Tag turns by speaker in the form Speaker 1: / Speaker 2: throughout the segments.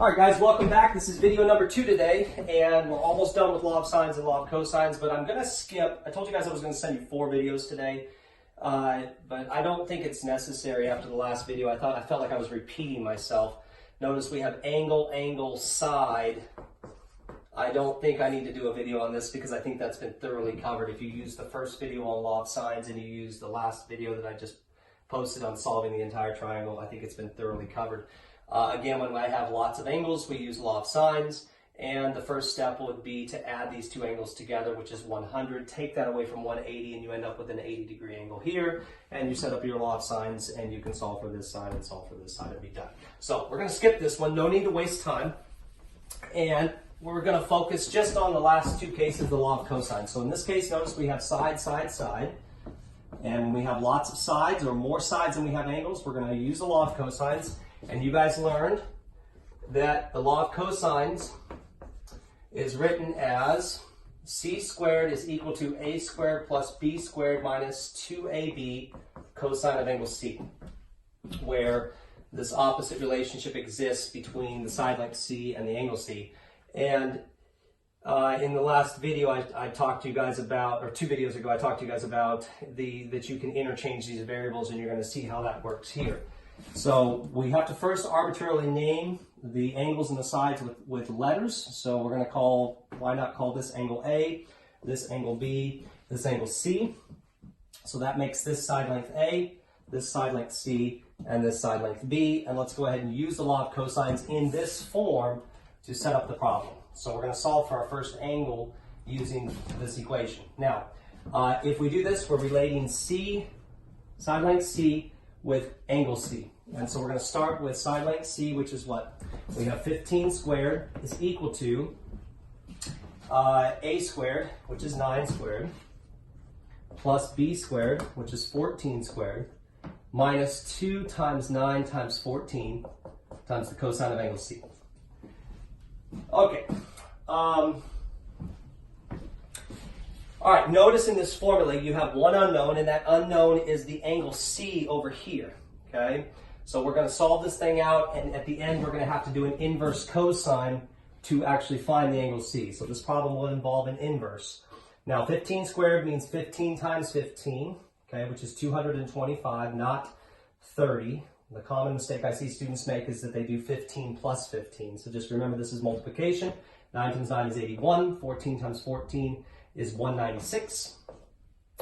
Speaker 1: All right, guys, welcome back. This is video number 2 today, and we're almost done with law of sines and law of cosines, but I'm going to skip. I told you guys I was going to send you 4 videos today, but I don't think it's necessary after the last video. I felt like I was repeating myself. Notice we have angle, angle, side. I don't think I need to do a video on this because I think that's been thoroughly covered. If you use the first video on law of sines and you use the last video that I just posted on solving the entire triangle, I think it's been thoroughly covered. Again, when I have lots of angles, we use law of sines, and the first step would be to add these 2 angles together, which is 100. Take that away from 180, and you end up with an 80-degree angle here, and you set up your law of sines, and you can solve for this side and solve for this side and be done. So we're going to skip this one. No need to waste time, and we're going to focus just on the last 2 cases of the law of cosine. So in this case, notice we have side, side, side. And when we have lots of sides or more sides than we have angles, we're going to use the law of cosines. And you guys learned that the law of cosines is written as c squared is equal to a squared plus b squared minus 2ab cosine of angle c, where this opposite relationship exists between the side length c and the angle c. And in the last video, I talked to you guys about, or 2 videos ago, I talked to you guys about that you can interchange these variables, and you're going to see how that works here. So we have to first arbitrarily name the angles and the sides with letters. So we're going to call, why not call this angle A, this angle B, this angle C. So that makes this side length A, this side length C, and this side length B. And let's go ahead and use the law of cosines in this form to set up the problem. So we're going to solve for our first angle using this equation. Now, if we do this, we're relating C, side length C, with angle C. And so we're going to start with side length C, which is what? We have 15 squared is equal to A squared, which is 9 squared, plus B squared, which is 14 squared, minus 2 times 9 times 14 times the cosine of angle C. Okay. All right, notice in this formula you have one unknown, and that unknown is the angle C over here, okay? So we're going to solve this thing out, and at the end we're going to have to do an inverse cosine to actually find the angle C. So this problem will involve an inverse. Now 15 squared means 15 times 15, okay, which is 225, not 30. The common mistake I see students make is that they do 15 plus 15. So just remember this is multiplication. 9 times 9 is 81, 14 times 14 is 196,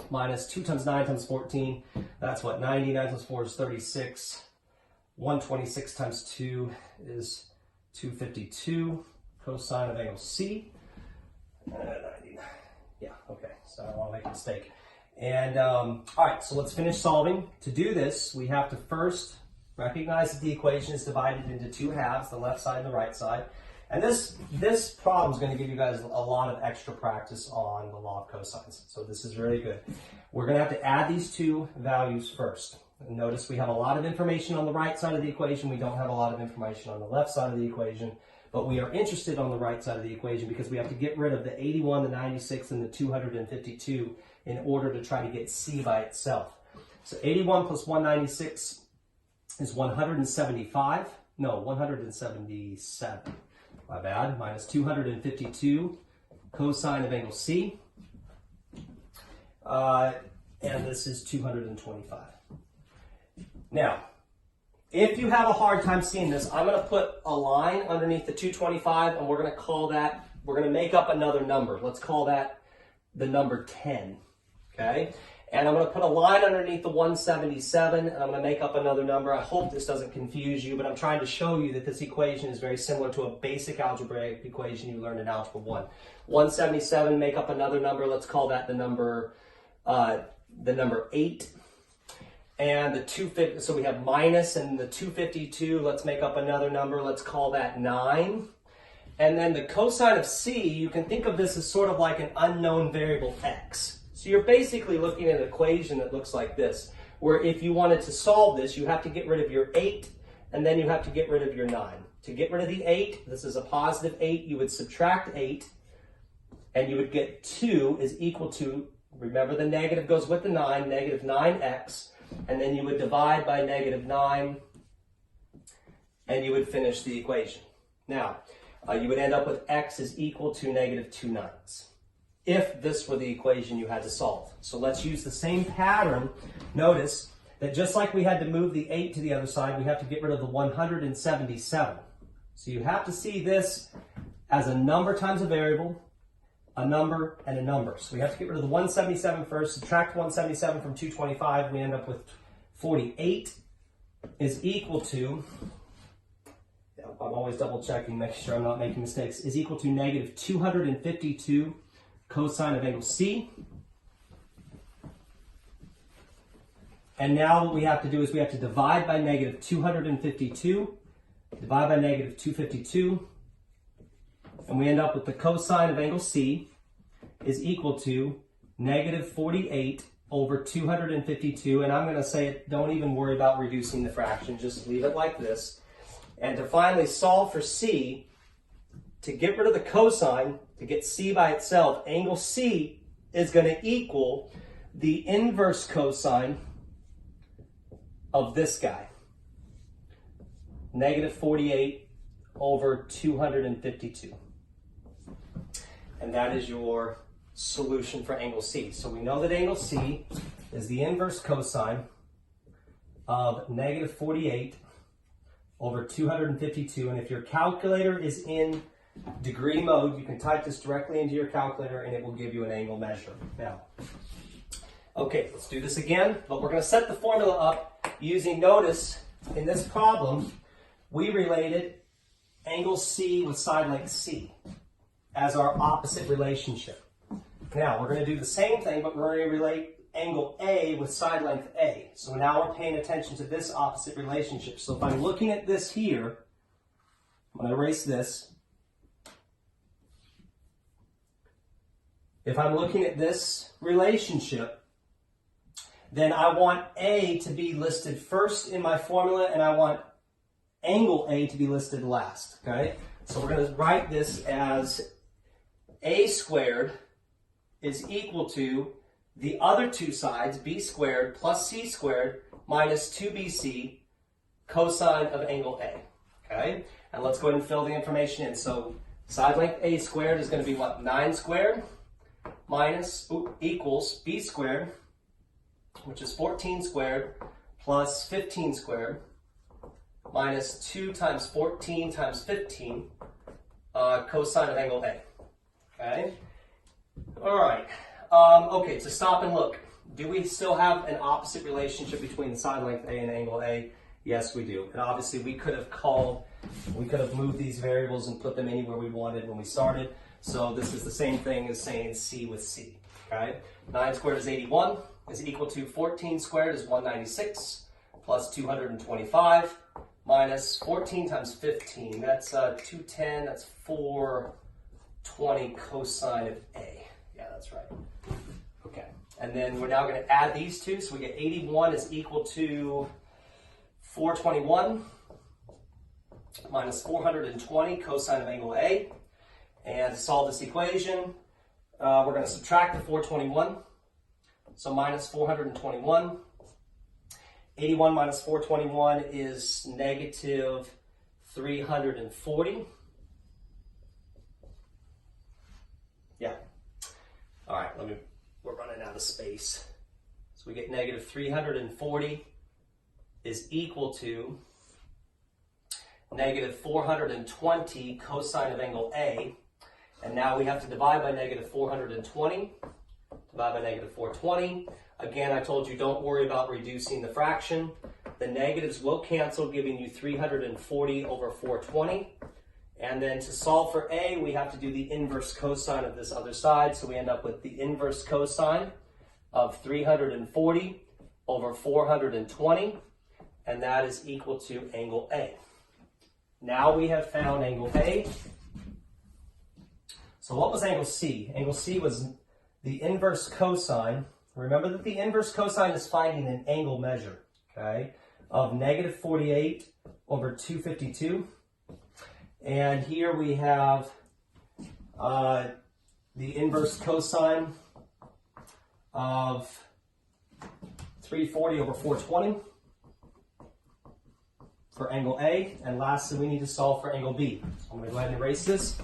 Speaker 1: minus 2 times 9 times 14, that's what, 90, 9 times 4 is 36, 126 times 2 is 252, cosine of angle C, 90, yeah, okay, so I don't want to make a mistake. And, all right, so let's finish solving. To do this, we have to first recognize that the equation is divided into 2 halves, the left side and the right side. And this problem is going to give you guys a lot of extra practice on the law of cosines. So this is really good. We're going to have to add these 2 values first. And notice we have a lot of information on the right side of the equation. We don't have a lot of information on the left side of the equation. But we are interested on the right side of the equation because we have to get rid of the 81, the 96, and the 252 in order to try to get C by itself. So 81 plus 196 is 175. No, 177. My bad, minus 252 cosine of angle C, and this is 225. Now, if you have a hard time seeing this, I'm going to put a line underneath the 225, and we're going to call that, we're going to make up another number. Let's call that the number 10, okay? And I'm going to put a line underneath the 177, and I'm going to make up another number. I hope this doesn't confuse you, but I'm trying to show you that this equation is very similar to a basic algebraic equation you learned in Algebra 1. 177, make up another number. Let's call that the number 8. And the 250, so we have minus and the 252. Let's make up another number. Let's call that 9. And then the cosine of C, you can think of this as sort of like an unknown variable x. So you're basically looking at an equation that looks like this, where if you wanted to solve this, you have to get rid of your 8, and then you have to get rid of your 9. To get rid of the 8, this is a positive 8, you would subtract 8, and you would get 2 is equal to, remember the negative goes with the 9, negative 9x, and then you would divide by negative 9, and you would finish the equation. Now, you would end up with x is equal to negative 2/9 if this were the equation you had to solve. So let's use the same pattern. Notice that just like we had to move the 8 to the other side, we have to get rid of the 177. So you have to see this as a number times a variable, a number, and a number. So we have to get rid of the 177 first, subtract 177 from 225, we end up with 48 is equal to, I'm always double checking, making sure I'm not making mistakes, is equal to negative 252 cosine of angle C. And now what we have to do is we have to divide by negative 252, divide by negative 252, and we end up with the cosine of angle C is equal to negative 48 over 252. And I'm going to say, don't even worry about reducing the fraction, just leave it like this. And to finally solve for C, to get rid of the cosine, to get C by itself, angle C is going to equal the inverse cosine of this guy, negative 48 over 252. And that is your solution for angle C. So we know that angle C is the inverse cosine of negative 48 over 252. And if your calculator is in degree mode, you can type this directly into your calculator and it will give you an angle measure. Now, okay, let's do this again, but we're going to set the formula up using, notice, in this problem, we related angle C with side length C as our opposite relationship. Now, we're going to do the same thing, but we're going to relate angle A with side length A. So now we're paying attention to this opposite relationship. So if I'm looking at this here, I'm going to erase this. If I'm looking at this relationship, then I want A to be listed first in my formula, and I want angle A to be listed last, okay? So we're going to write this as A squared is equal to the other two sides, B squared plus C squared minus 2BC cosine of angle A, okay? And let's go ahead and fill the information in. So side length A squared is going to be what? 9 squared minus, equals B squared, which is 14 squared plus 15 squared minus 2 times 14 times 15 cosine of angle A. Okay? All right. Okay, so stop and look. Do we still have an opposite relationship between side length A and angle A? Yes, we do. And obviously we could have moved these variables and put them anywhere we wanted when we started. So this is the same thing as saying C with C. Okay? 9 squared is 81. Is equal to 14 squared is 196 plus 225 minus 14 times 15. That's 210. That's 420 cosine of A. Yeah, that's right. Okay. And then we're now going to add these two. So we get 81 is equal to 421 minus 420 cosine of angle A. And to solve this equation, we're going to subtract the 421. So minus 421. 81 minus 421 is negative 340. Yeah. All right, we're running out of space. So we get negative 340 is equal to negative 420 cosine of angle A. And now we have to divide by negative 420. Divide by negative 420. Again, I told you don't worry about reducing the fraction. The negatives will cancel, giving you 340 over 420. And then to solve for A, we have to do the inverse cosine of this other side. So we end up with the inverse cosine of 340 over 420. And that is equal to angle A. Now we have found angle A. So what was angle C? Angle C was the inverse cosine. Remember that the inverse cosine is finding an angle measure, okay, of negative 48 over 252. And here we have the inverse cosine of 340 over 420. for angle A, and lastly, we need to solve for angle B. I'm going to go ahead and erase this.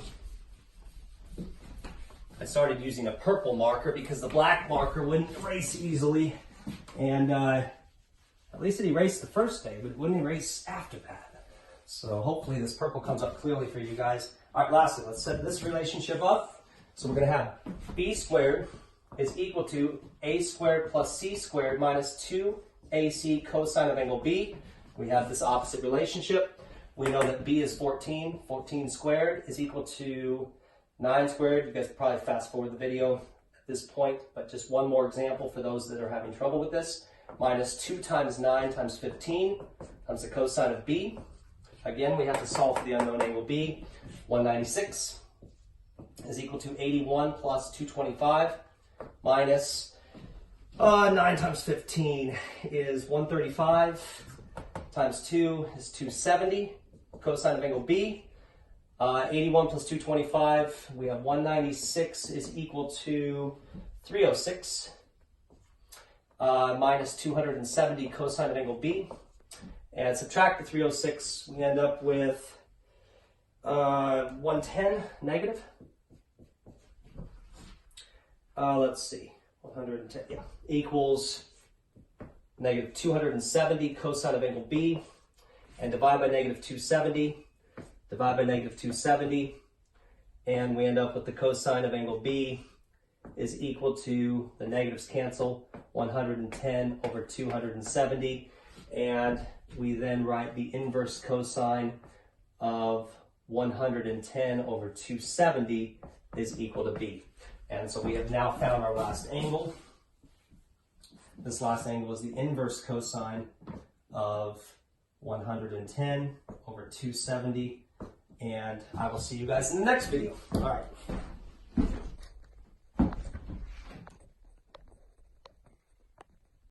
Speaker 1: I started using a purple marker because the black marker wouldn't erase easily, and at least it erased the first day, but it wouldn't erase after that. So hopefully this purple comes up clearly for you guys. All right, lastly, let's set this relationship up. So we're going to have B squared is equal to A squared plus C squared minus 2AC cosine of angle B. We have this opposite relationship. We know that B is 14. 14 squared is equal to 9 squared. You guys probably fast forward the video at this point, but just one more example for those that are having trouble with this. Minus 2 times 9 times 15 times the cosine of B. Again, we have to solve for the unknown angle B. 196 is equal to 81 plus 225 minus 9 times 15 is 135 times 2 is 270. Cosine of angle B. 81 plus 225, we have 196 is equal to 306 minus 270 cosine of angle B. And subtract the 306, we end up with 110 negative. Let's see, 110, yeah, equals negative 270 cosine of angle B, and divide by negative 270. Divide by negative 270, and we end up with the cosine of angle B is equal to, the negatives cancel, 110 over 270, and we then write the inverse cosine of 110 over 270 is equal to B. And so we have now found our last angle. This last angle is the inverse cosine of 110 over 270. And I will see you guys in the next video. All right.